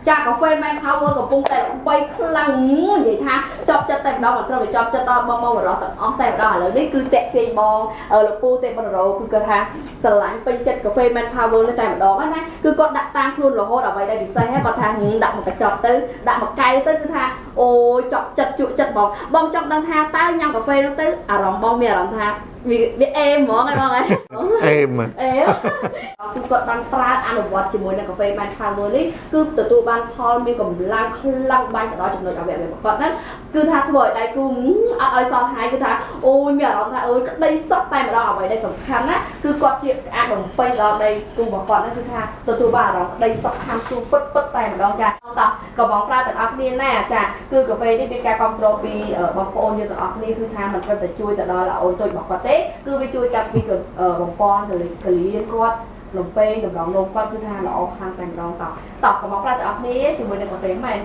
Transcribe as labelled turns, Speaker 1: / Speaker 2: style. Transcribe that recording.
Speaker 1: ចាកាហ្វេ Man Power កំពុងតែបីខ្លាំងនិយាយថាចប់ចិត្តតែម្ដងមិនត្រូវចប់ចិត្តដល់បងបរោះទាំងអស់តែម្ដងឥឡូវនេះគឺតាក់ទាញបងលោកពូទេបរោគឺគាត់ថាស្រឡាញ់ពេញចិត្តកាហ្វេ Man Power នេះតែម្ដងណាគឺគាត់ដាក់តាមខ្លួនរហូតអ្វីដែលពិសេសហ្នឹងគាត់ថាដាក់មកកញ្ចប់ទៅដាក់មកកែវទៅគឺថាអូយចប់ចិត្តជក់ចិត្តបងចង់ដឹងថាតើញ៉ាំកាហ្វេនោះទៅអារម្មណ៍បងមានអារម្មណ៍ថាវាអេមហ្មងហើយបងអេគឺគាត់បានប្រើអនុវត្តជាមួយនឹងកាហ្វេ Man Power នេះគឺទទួលបានផលមានកម្លាំងខ្លាំងបាញ់ទៅដល់ចំណុចអវយវៈគាត់ហ្នឹងគឺថាធ្វើឲ្យដៃគូអត់ឲ្យសល់ហើយគឺថាអូយមានអារម្មណ៍ថាអូយក្តីសុខតែម្ដងអ្វីដែលសំខាន់ណាគឺគាត់ជាអាចបំពេញដល់ដៃគូរបស់គាត់ហ្នឹងគឺថាទទួលបានអារម្មណ៍ក្តីសុខខាងស៊ូពិតតែម្ដងចាតោះក៏បងប្រើទាំងអស់គ្នាណាចាគឺកាហ្វេនេះមានការគ្រប់គ្រងពីបងប្អូនយើងទាំងអស់គ្នាគឺថាមិនត្រឹមតែជួយទៅដល់អូនតូចរបស់គាត់ទេគឺវាជួយកាត់ពីបំពន់ទៅកលៀនគាត់លំពេងតម្រងនោមគាត់គឺថាល្អខាងតែម្ដងតោះក៏មកប្រើទាំងអស់គ្នាជាមួយនឹងកាហ្វេមែន